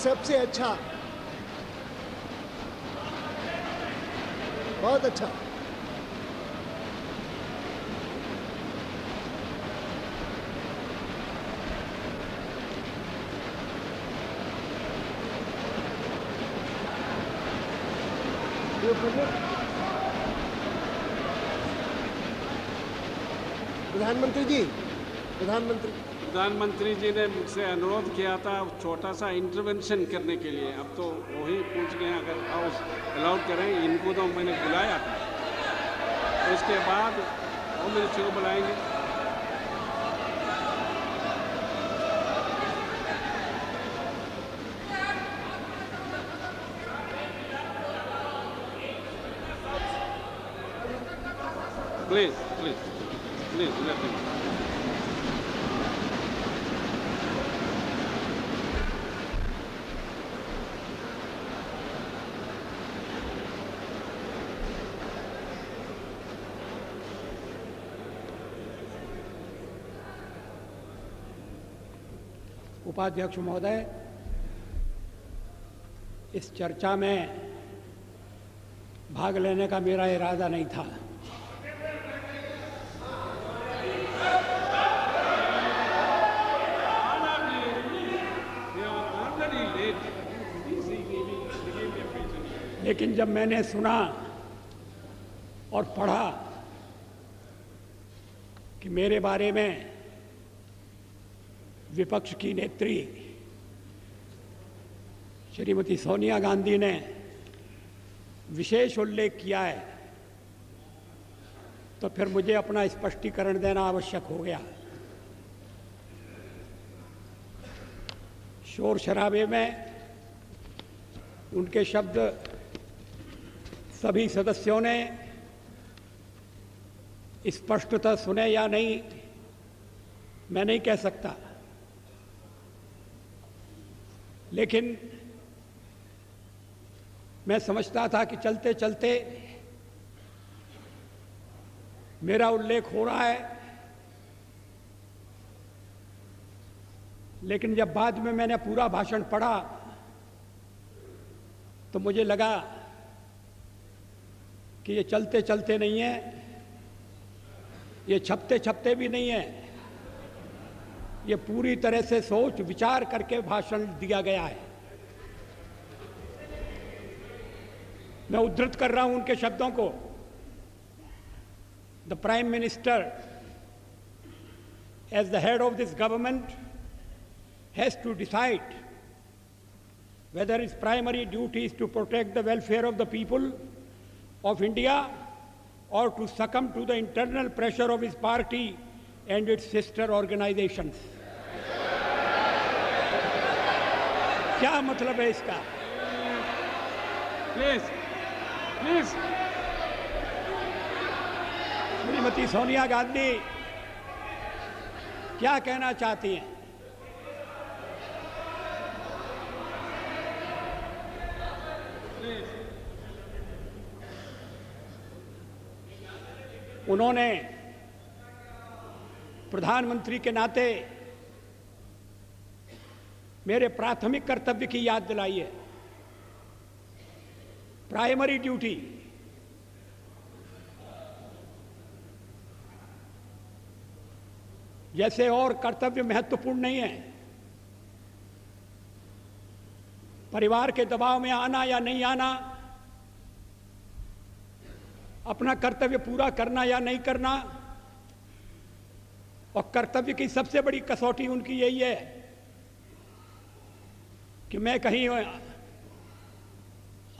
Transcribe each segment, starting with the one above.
सबसे अच्छा, बहुत अच्छा। प्रधानमंत्री जी ने मुझसे अनुरोध किया था छोटा सा इंटरवेंशन करने के लिए। अब तो वही पूछ गए, अगर हाउस अलाउड करें। इनको तो मैंने बुलाया था, उसके बाद होम मिनिस्टर को बुलाएंगे। Please please please let me. उपाध्यक्ष महोदय, इस चर्चा में भाग लेने का मेरा इरादा नहीं था। लेकिन जब मैंने सुना और पढ़ा कि मेरे बारे में विपक्ष की नेत्री श्रीमती सोनिया गांधी ने विशेष उल्लेख किया है, तो फिर मुझे अपना स्पष्टीकरण देना आवश्यक हो गया। शोर शराबे में उनके शब्द सभी सदस्यों ने स्पष्टतः सुने या नहीं, मैं नहीं कह सकता, लेकिन मैं समझता था कि चलते चलते मेरा उल्लेख हो रहा है। लेकिन जब बाद में मैंने पूरा भाषण पढ़ा तो मुझे लगा कि ये चलते चलते नहीं है, ये छपते छपते भी नहीं है, ये पूरी तरह से सोच विचार करके भाषण दिया गया है। मैं उद्धृत कर रहा हूं उनके शब्दों को। The prime minister as the head of this government has to decide whether its primary duty is to protect the welfare of the people of India or to succumb to the internal pressure of his party and its sister organizations. क्या मतलब है इसका? Please please. Shrimati Sonia Gandhi क्या कहना चाहती हैं? उन्होंने प्रधानमंत्री के नाते मेरे प्राथमिक कर्तव्य की याद दिलाई है। प्राइमरी ड्यूटी, जैसे और कर्तव्य महत्वपूर्ण नहीं है, परिवार के दबाव में आना या नहीं आना, अपना कर्तव्य पूरा करना या नहीं करना, और कर्तव्य की सबसे बड़ी कसौटी उनकी यही है कि मैं कहीं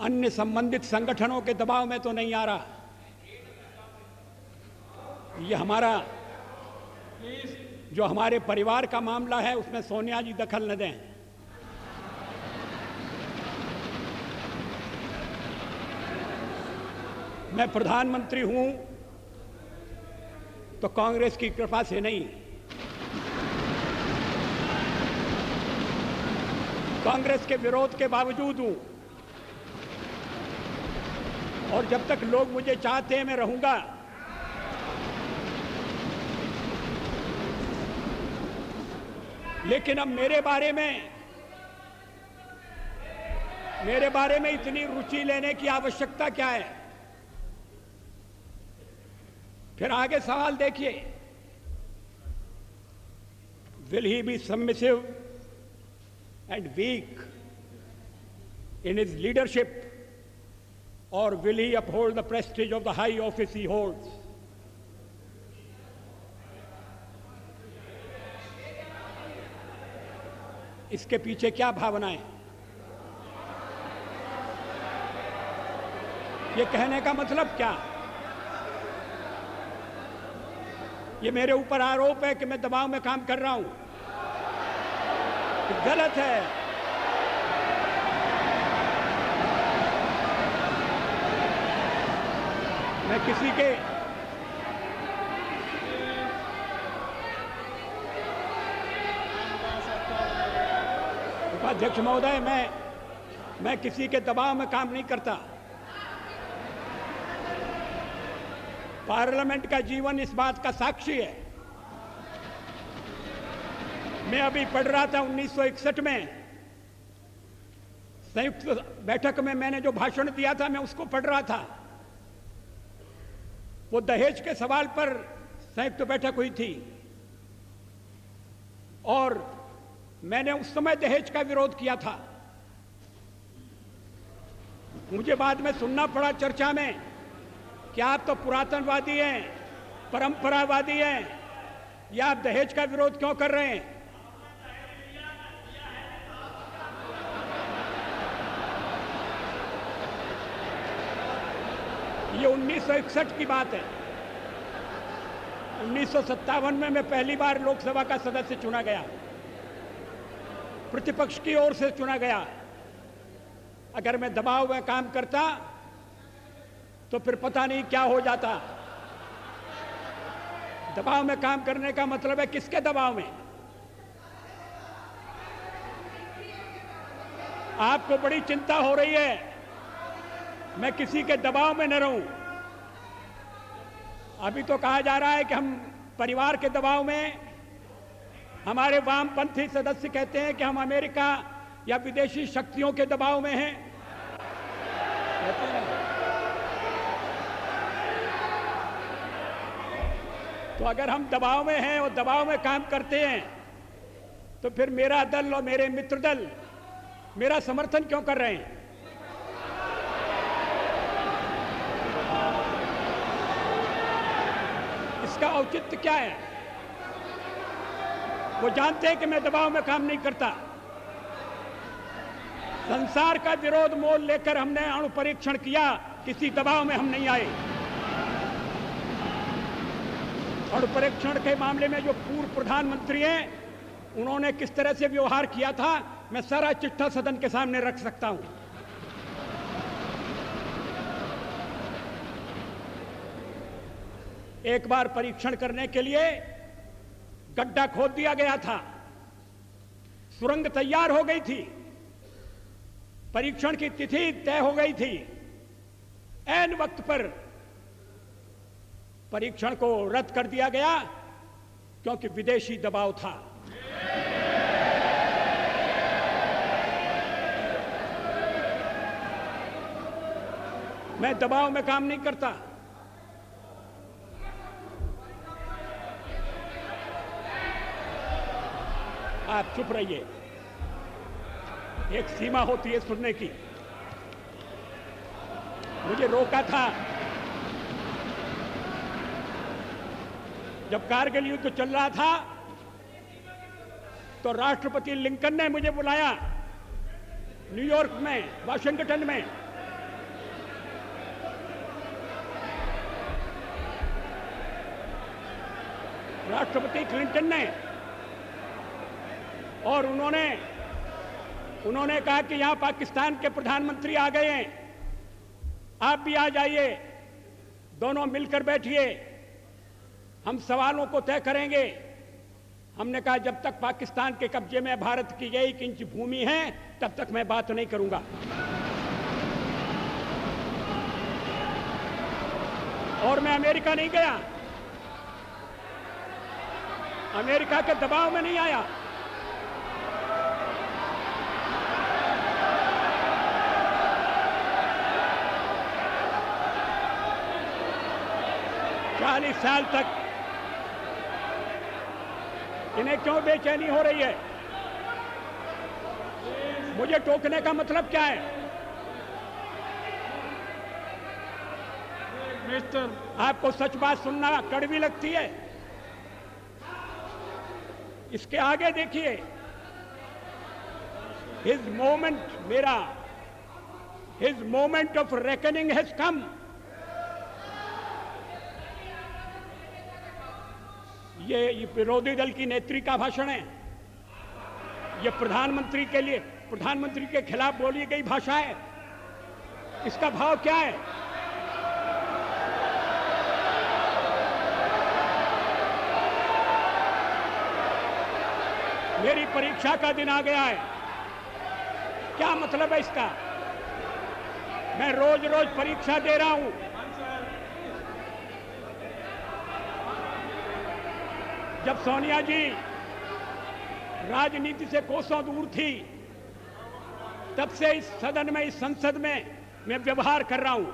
अन्य संबंधित संगठनों के दबाव में तो नहीं आ रहा। ये हमारा जो हमारे परिवार का मामला है उसमें सोनिया जी दखल न दें। मैं प्रधानमंत्री हूं तो कांग्रेस की कृपा से नहीं, कांग्रेस के विरोध के बावजूद हूं, और जब तक लोग मुझे चाहते हैं मैं रहूंगा। लेकिन अब मेरे बारे में मेरे बारे में इतनी रुचि लेने की आवश्यकता क्या है? फिर आगे सवाल देखिए, will he be submissive and weak in his leadership, or will he uphold the prestige of the high office he holds? इसके पीछे क्या भावनाएं? ये कहने का मतलब क्या? ये मेरे ऊपर आरोप है कि मैं दबाव में काम कर रहा हूं। गलत है। मैं किसी के उपाध्यक्ष महोदय, मैं किसी के दबाव में काम नहीं करता। पार्लियामेंट का जीवन इस बात का साक्षी है। मैं अभी पढ़ रहा था 1961 में संयुक्त बैठक में मैंने जो भाषण दिया था, मैं उसको पढ़ रहा था। वो दहेज के सवाल पर संयुक्त बैठक हुई थी और मैंने उस समय दहेज का विरोध किया था। मुझे बाद में सुनना पड़ा चर्चा में कि आप तो पुरातनवादी हैं, परंपरावादी हैं, या आप दहेज का विरोध क्यों कर रहे हैं? ये 1961 की बात है। 1957 में मैं पहली बार लोकसभा का सदस्य चुना गया, प्रतिपक्ष की ओर से चुना गया। अगर मैं दबाव में काम करता तो फिर पता नहीं क्या हो जाता। दबाव में काम करने का मतलब है किसके दबाव में? आपको बड़ी चिंता हो रही है मैं किसी के दबाव में न रहूं। अभी तो कहा जा रहा है कि हम परिवार के दबाव में, हमारे वामपंथी सदस्य कहते हैं कि हम अमेरिका या विदेशी शक्तियों के दबाव में हैं। तो अगर हम दबाव में हैं और दबाव में काम करते हैं तो फिर मेरा दल और मेरे मित्र दल मेरा समर्थन क्यों कर रहे हैं? इसका औचित्य क्या है? वो जानते हैं कि मैं दबाव में काम नहीं करता। संसार का विरोध मोल लेकर हमने अणु परीक्षण किया, किसी दबाव में हम नहीं आए। अणु परीक्षण के मामले में जो पूर्व प्रधानमंत्री हैं, उन्होंने किस तरह से व्यवहार किया था, मैं सारा चिट्ठा सदन के सामने रख सकता हूं। एक बार परीक्षण करने के लिए गड्ढा खोद दिया गया था, सुरंग तैयार हो गई थी, परीक्षण की तिथि तय हो गई थी। ऐन वक्त पर परीक्षण को रद्द कर दिया गया क्योंकि विदेशी दबाव था। मैं दबाव में काम नहीं करता। आप चुप रहिए, एक सीमा होती है सुनने की। मुझे रोका था जब कारगिल युद्ध चल रहा था, तो राष्ट्रपति लिंकन ने मुझे बुलाया न्यूयॉर्क में, वाशिंगटन में। राष्ट्रपति क्लिंटन ने, और उन्होंने कहा कि यहां पाकिस्तान के प्रधानमंत्री आ गए हैं, आप भी आ जाइए, दोनों मिलकर बैठिए, हम सवालों को तय करेंगे। हमने कहा जब तक पाकिस्तान के कब्जे में भारत की 1 इंच भूमि है तब तक मैं बात नहीं करूंगा। और मैं अमेरिका नहीं गया, अमेरिका के दबाव में नहीं आया। 40 साल तक इन्हें क्यों बेचैनी हो रही है? मुझे टोकने का मतलब क्या है? मिस्टर, आपको सच बात सुनना कड़वी लगती है? इसके आगे देखिए, his moment of reckoning has come. ये विरोधी दल की नेत्री का भाषण है। ये प्रधानमंत्री के लिए, प्रधानमंत्री के खिलाफ बोली गई भाषा है। इसका भाव क्या है? मेरी परीक्षा का दिन आ गया है। क्या मतलब है इसका? मैं रोज रोज परीक्षा दे रहा हूं। जब सोनिया जी राजनीति से कोसों दूर थी, तब से इस सदन में, इस संसद में मैं व्यवहार कर रहा हूं।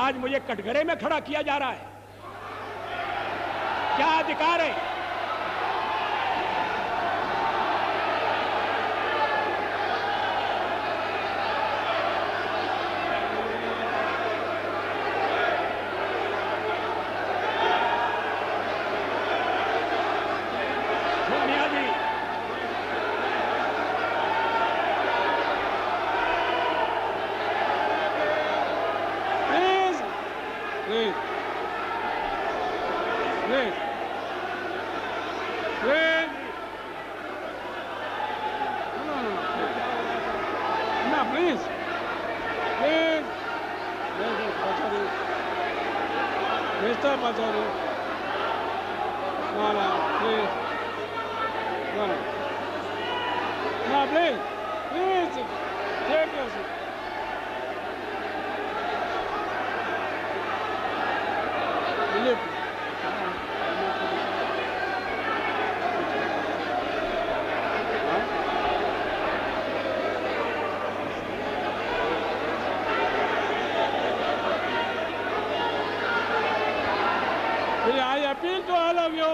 आज मुझे कटघरे में खड़ा किया जा रहा है। क्या अधिकार है? Sonia ji, please please please please, no, please please, mister Pachauri, no, please, no, please, take your seat. Will you? I appeal to all of you,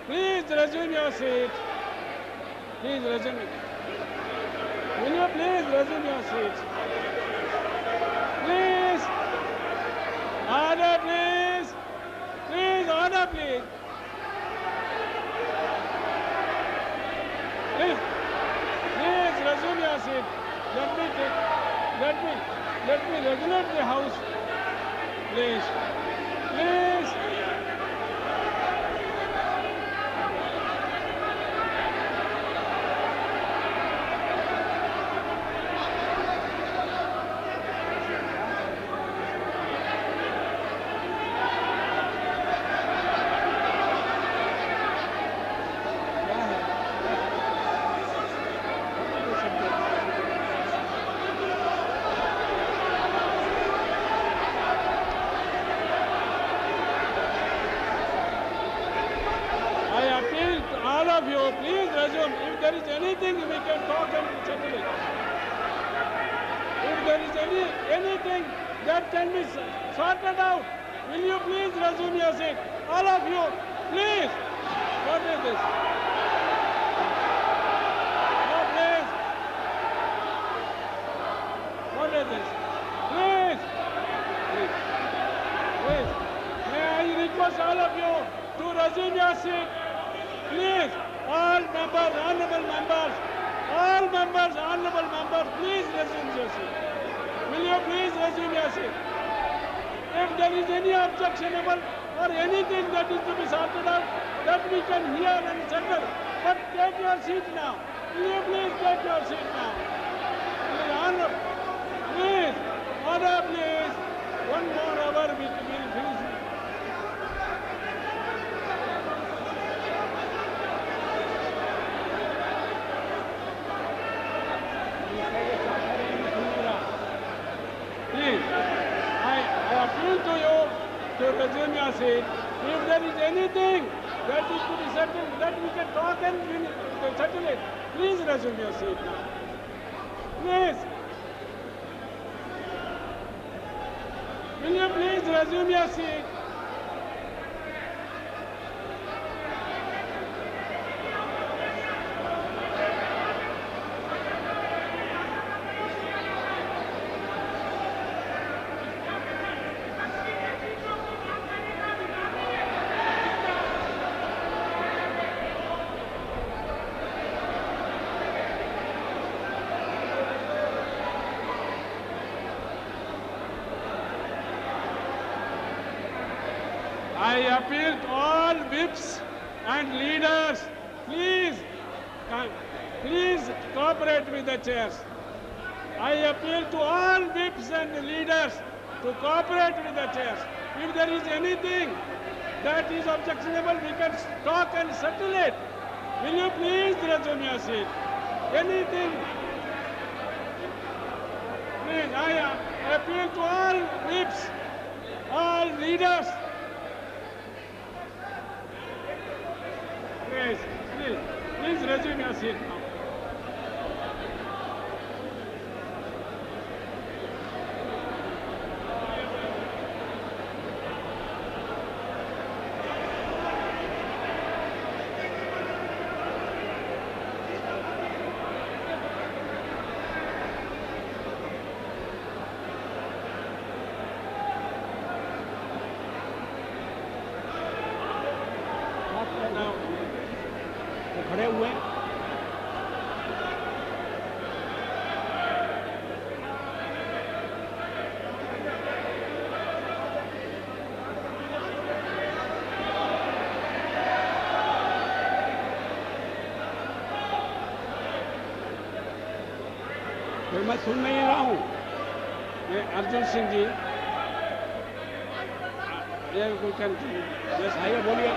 please resume your seat. Please resume. Will you please resume your seat? Please. Order, please. Please, order, please. Please. Please resume your seat. Let me regulate the house. Please. Please. All of you, please resume. If there is anything, we can talk and settle it. If there is anything that can be sorted out, will you please resume your seat? All of you, please. What is this? No, please. What is this? Please. Please. Please. May I request all of you to resume your seat? Please, all members, honorable members, please resume your seat. Will you please resume your seat? If there is any objectionable or anything that is to be sorted out, that we can hear and settle. But take your seat now. Will you please take your seat now? Please, order please. 1 more hour we will finish. I appeal to you to resume your seat. If there is anything that is to be settled, that we can talk and settle it, please resume your seat now. Please. Will you please resume your seat? I appeal to all whips and leaders, please cooperate with the chairs. I appeal to all whips and leaders to cooperate with the chairs. If there is anything that is objectionable, we can talk and settle it. Will you please resume your seat? Anything? Please, I appeal to all whips, all leaders. Please resume your seat now. खड़े हुए हैं। फिर मैं सुन नहीं रहा हूँ। ये अर्जुन सिंह जी, ये कोई कंटिन्यू। यस आइए बोलिए।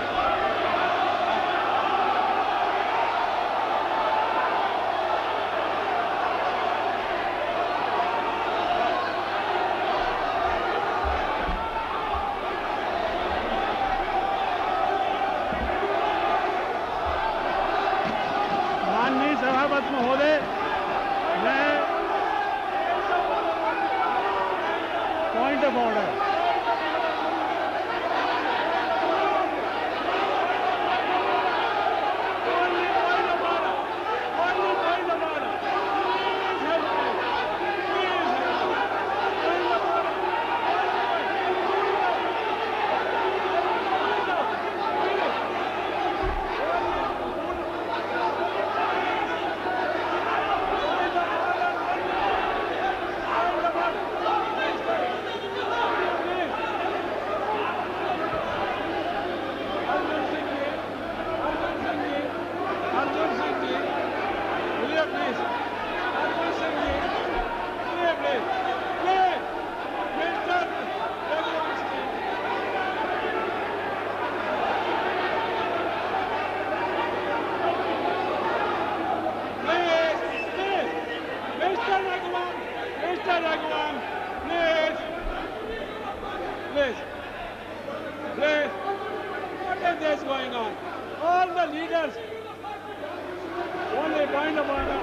माननीय सभापति महोदय, मैं point of order Please, what is this going on? All the leaders, only point of order.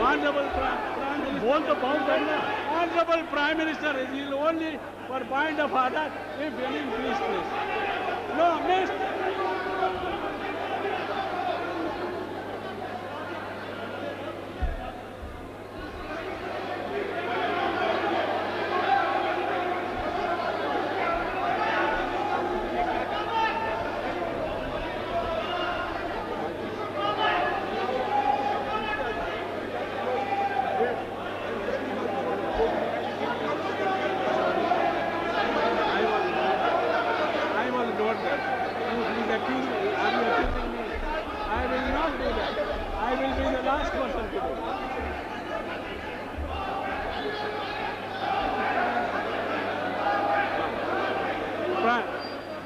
Honorable Prime Minister. बोल तो पाऊँ करना। Honorable Prime Minister is only for point of order. If any, please. No, Mr.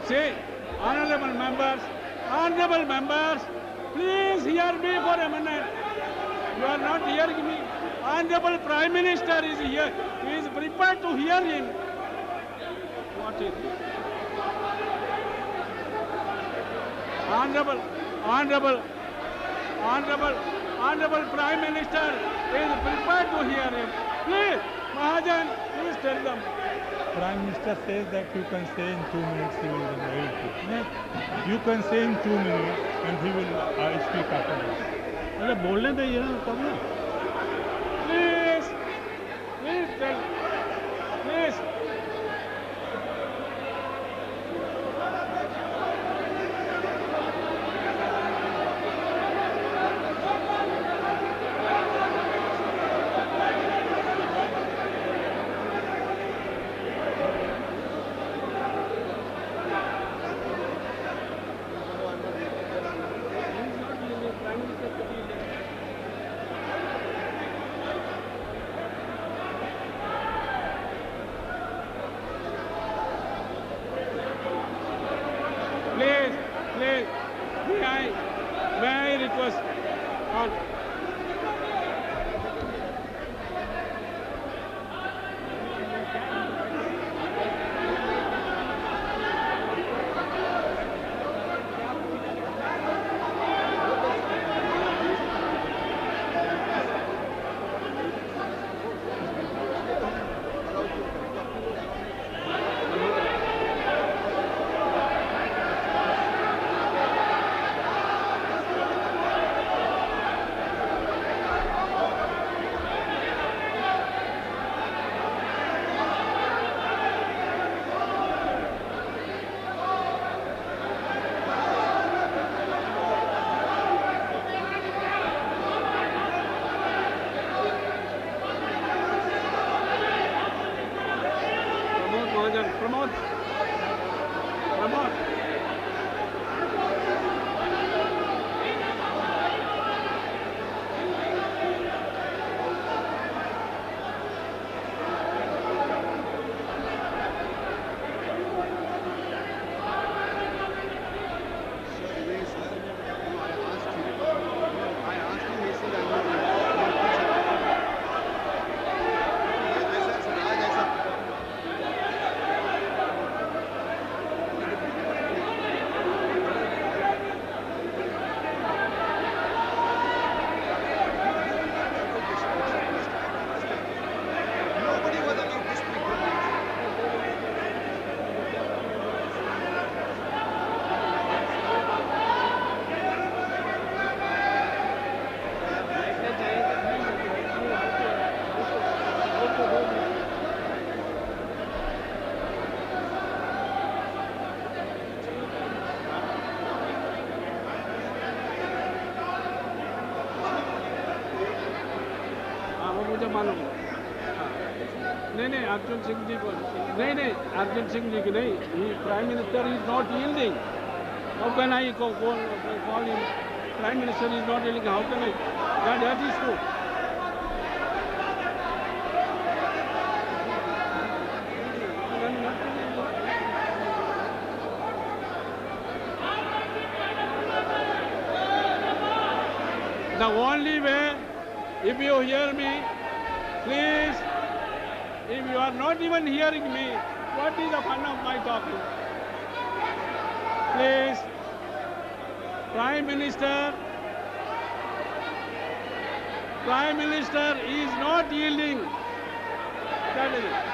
See, honorable members, please hear me for a minute. You are not hearing me. Honorable Prime Minister is here. He is prepared to hear him. What is this? Honorable Prime Minister is prepared to hear him. Mahajan, please tell them. Prime Minister says that you can say in 2 minutes he will wait. You can say in 2 minutes and he will speak after that. अरे बोलने दीजिए ना तब ना. Please, please tell, please. Please, may I request on. Pramod. मुझे मालूम नहीं अर्जुन सिंह जी को नहीं अर्जुन सिंह जी की नहीं prime minister is not yielding how can I call him prime minister is not yielding how can I that is true The only way, if you hear me, please, if you are not even hearing me, what is the fun of my talking? Please, Prime Minister is not yielding. That is it.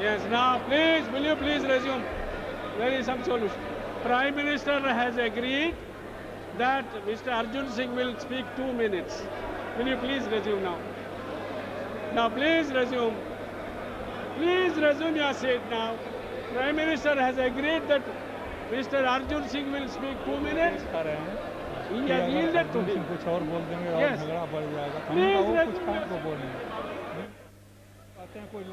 Yes, now please, will you please resume? There is some solution. Prime Minister has agreed that Mr. Arjun Singh will speak 2 minutes. Will you please resume now? Now please resume. Please resume your seat now. Prime Minister has agreed that Mr. Arjun Singh will speak 2 minutes. He has yielded to him. कुछ और बोल देंगे और झगड़ा बढ़ जाएगा। Please कुछ काम को बोलेंगे। आते हैं कोई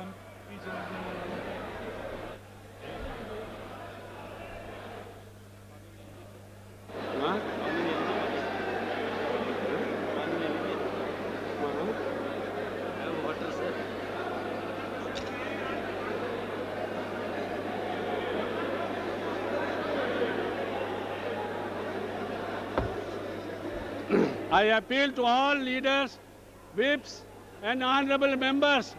I appeal to all leaders, whips and honorable members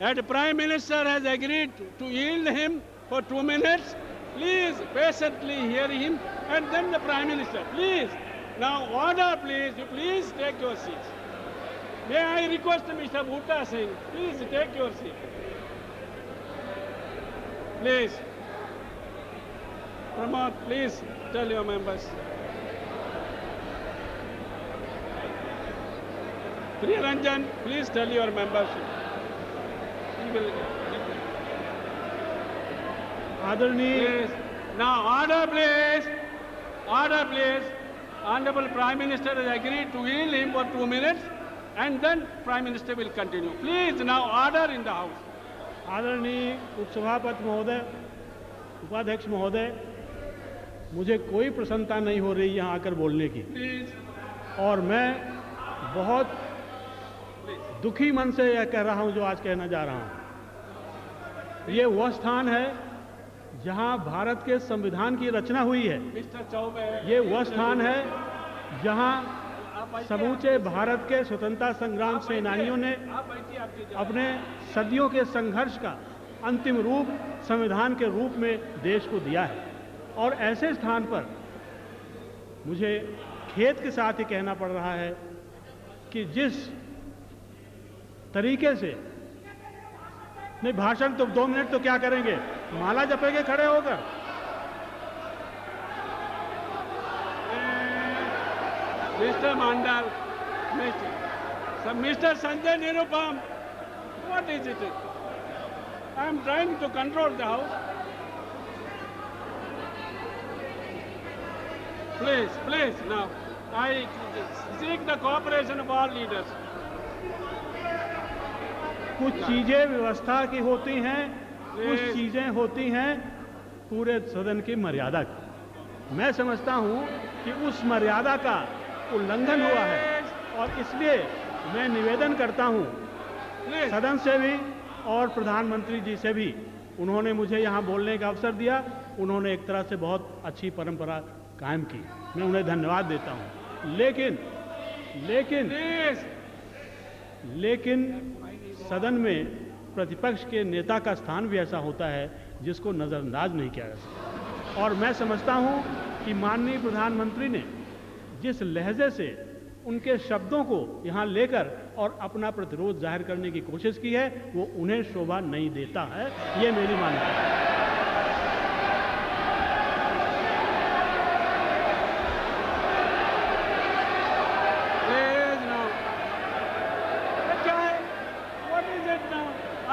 that the Prime Minister has agreed to yield him for 2 minutes. Please patiently hear him and then the Prime Minister. Please. Now order please. You please take your seats. May I request Mr. Bhutta Singh, please take your seat. Please. Pramod, please tell your members. Priyaranjan, please tell your members. He will. आदरणीय Now order please. Order please. Honorable Prime Minister has agreed to yield him for 2 minutes and then Prime Minister will continue. Please now order in the House. आदरणीय उपसभापति महोदय, उपाध्यक्ष महोदय, मुझे कोई प्रसन्नता नहीं हो रही यहाँ आकर बोलने की। Please. और मैं बहुत दुखी मन से यह कह रहा हूँ जो आज कहना जा रहा हूँ। ये वह स्थान है जहाँ भारत के संविधान की रचना हुई है। Mr. Chaubey. ये वह स्थान है जहाँ समूचे भारत के स्वतंत्रता संग्राम सेनानियों ने अपने सदियों के संघर्ष का अंतिम रूप संविधान के रूप में देश को दिया है। और ऐसे स्थान पर मुझे खेद के साथ ही कहना पड़ रहा है कि जिस तरीके से नहीं, भाषण तो 2 मिनट तो क्या करेंगे, माला जपेंगे खड़े होकर। Mr. Mandal, Mr. Sanjay Nirupam, what is it? I am trying to control the House. Please, please, now, I seek the cooperation of all leaders. कुछ चीजें व्यवस्था की होती हैं, कुछ चीजें होती हैं पूरे सदन की मर्यादा की। मैं समझता हूं कि उस मर्यादा का उल्लंघन हुआ है और इसलिए मैं निवेदन करता हूं सदन से भी और प्रधानमंत्री जी से भी। उन्होंने मुझे यहां बोलने का अवसर दिया, उन्होंने एक तरह से बहुत अच्छी परंपरा कायम की, मैं उन्हें धन्यवाद देता हूं। लेकिन सदन में प्रतिपक्ष के नेता का स्थान भी ऐसा होता है जिसको नज़रअंदाज नहीं किया जा सकता। और मैं समझता हूं कि माननीय प्रधानमंत्री ने जिस लहजे से उनके शब्दों को यहां लेकर और अपना प्रतिरोध जाहिर करने की कोशिश की है, वो उन्हें शोभा नहीं देता है, ये मेरी मान्यता है।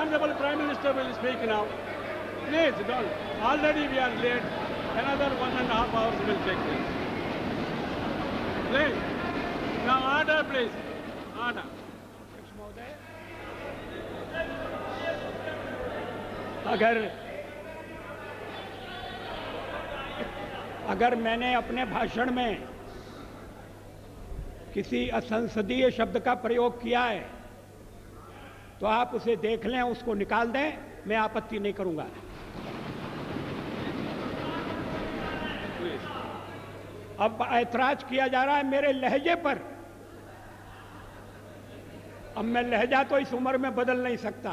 Honorable Prime Minister will speak now. Please don't. Already we are late. Another 1.5 hours will take place. Please. Now order, please. Order. अगर मैंने अपने भाषण में किसी असंसदीय शब्द का प्रयोग किया है तो आप उसे देख लें, उसको निकाल दें, मैं आपत्ति नहीं करूंगा। अब ऐतराज किया जा रहा है मेरे लहजे पर। अब मैं लहजा तो इस उम्र में बदल नहीं सकता।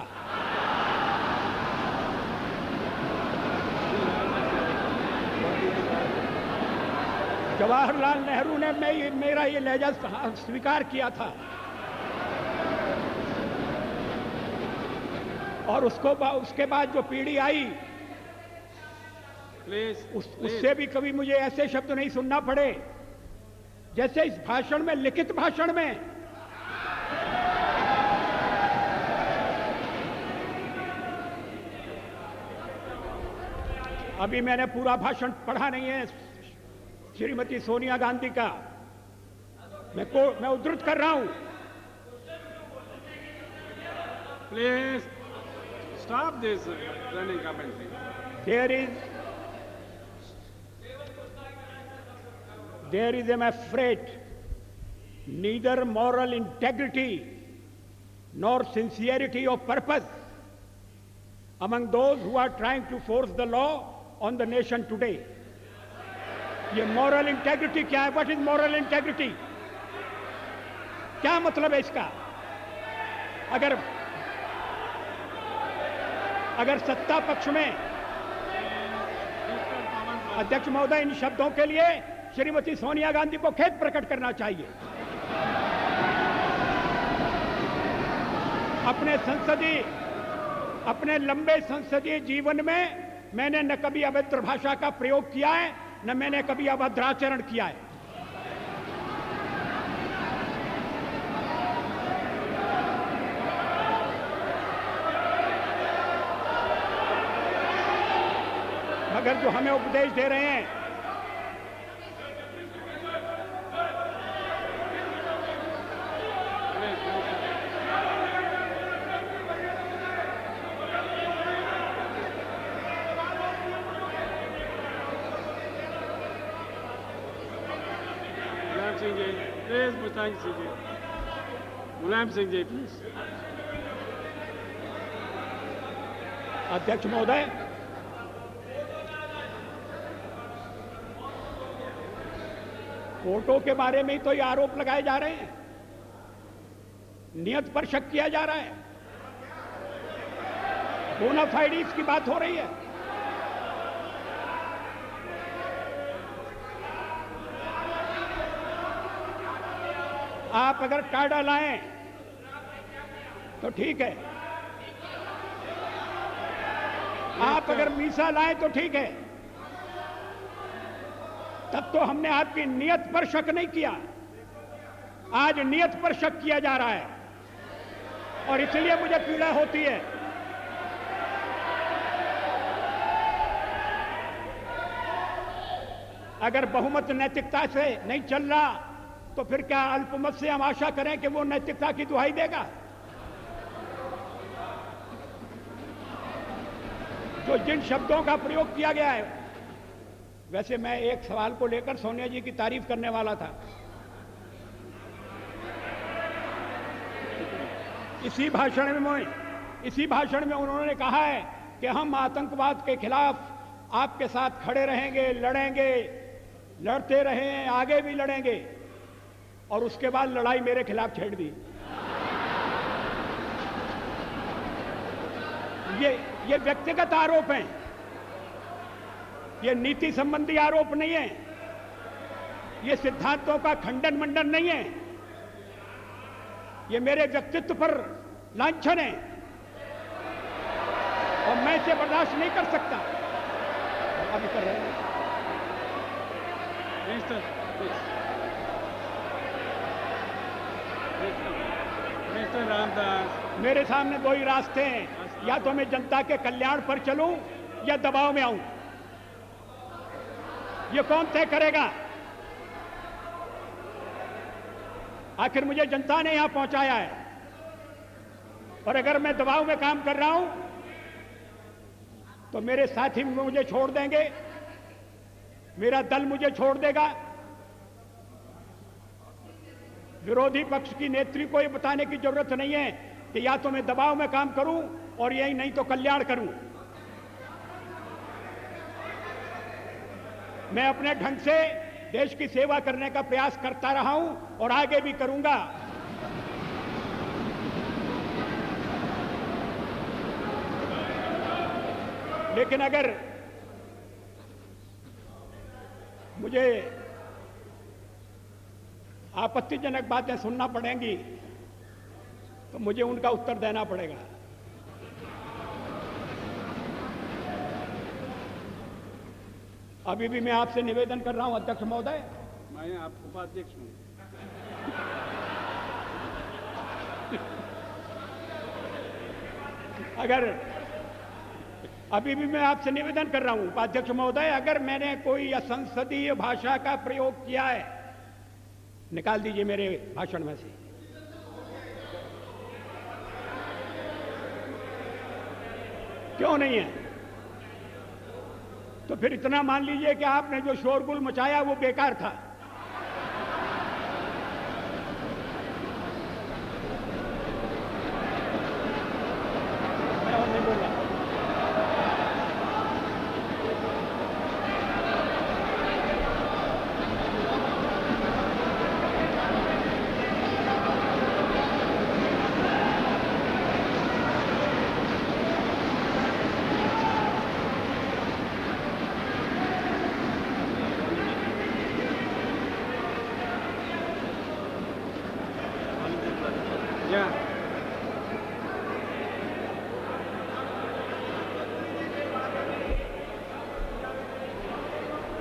जवाहरलाल नेहरू ने मेरा ये लहजा स्वीकार किया था और उसके बाद जो पीढ़ी आई उससे भी कभी मुझे ऐसे शब्द नहीं सुनना पड़े जैसे इस भाषण में, लिखित भाषण में। अभी मैंने पूरा भाषण पढ़ा नहीं है श्रीमती सोनिया गांधी का, मैं उद्धृत कर रहा हूं। Please stop this running commentary. There is, I'm afraid, neither moral integrity nor sincerity of purpose among those who are trying to force the law on the nation today. ये moral integrity क्या है? What is moral integrity? क्या मतलब है इसका? अगर सत्ता पक्ष में, अध्यक्ष महोदय, इन शब्दों के लिए श्रीमती सोनिया गांधी को खेद प्रकट करना चाहिए। अपने लंबे संसदीय जीवन में मैंने न कभी अभद्र भाषा का प्रयोग किया है, न मैंने कभी अभद्राचरण किया है। मगर जो हमें उपदेश दे रहे हैं, मुलायम सिंह जी प्लीज। अध्यक्ष महोदय, फोटो के बारे में ही तो ये आरोप लगाए जा रहे हैं, नियत पर शक किया जा रहा है, बोनाफाइड्स की बात हो रही है। आप अगर टाडा लाएं तो ठीक है, आप अगर मीसा लाएं तो ठीक है, तब तो हमने आपकी नियत पर शक नहीं किया। आज नियत पर शक किया जा रहा है और इसलिए मुझे पीड़ा होती है। अगर बहुमत नैतिकता से नहीं चल रहा तो फिर क्या अल्पमत से हम आशा करें कि वो नैतिकता की दुहाई देगा? जो जिन शब्दों का प्रयोग किया गया है, वैसे मैं एक सवाल को लेकर सोनिया जी की तारीफ करने वाला था। इसी भाषण में उन्होंने कहा है कि हम आतंकवाद के खिलाफ आपके साथ खड़े रहेंगे, लड़ेंगे, लड़ते रहे हैं, आगे भी लड़ेंगे, और उसके बाद लड़ाई मेरे खिलाफ छेड़ दी। ये व्यक्तिगत आरोप हैं, ये नीति संबंधी आरोप नहीं है, ये सिद्धांतों का खंडन मंडन नहीं है, ये मेरे व्यक्तित्व पर लांछन है और मैं इसे बर्दाश्त नहीं कर सकता। अभी कर रहे हैं मिस्टर रामदास, मेरे सामने दो ही रास्ते हैं, या तो मैं जनता के कल्याण पर चलूं या दबाव में आऊं। ये कौन तय करेगा? आखिर मुझे जनता ने यहां पहुंचाया है, और अगर मैं दबाव में काम कर रहा हूं तो मेरे साथी मुझे छोड़ देंगे, मेरा दल मुझे छोड़ देगा। विरोधी पक्ष की नेत्री को यह बताने की जरूरत नहीं है कि या तो मैं दबाव में काम करूं और यही नहीं तो कल्याण करूं। मैं अपने ढंग से देश की सेवा करने का प्रयास करता रहा हूं और आगे भी करूंगा। लेकिन अगर मुझे आपत्तिजनक बातें सुनना पड़ेंगी तो मुझे उनका उत्तर देना पड़ेगा। अभी भी मैं आपसे निवेदन कर रहा हूं अध्यक्ष महोदय, मैं आप उपाध्यक्ष हूं। अगर अभी भी मैं आपसे निवेदन कर रहा हूं उपाध्यक्ष महोदय, अगर मैंने कोई असंसदीय भाषा का प्रयोग किया है, निकाल दीजिए मेरे भाषण में से। क्यों नहीं है? तो फिर इतना मान लीजिए कि आपने जो शोरगुल मचाया वो बेकार था।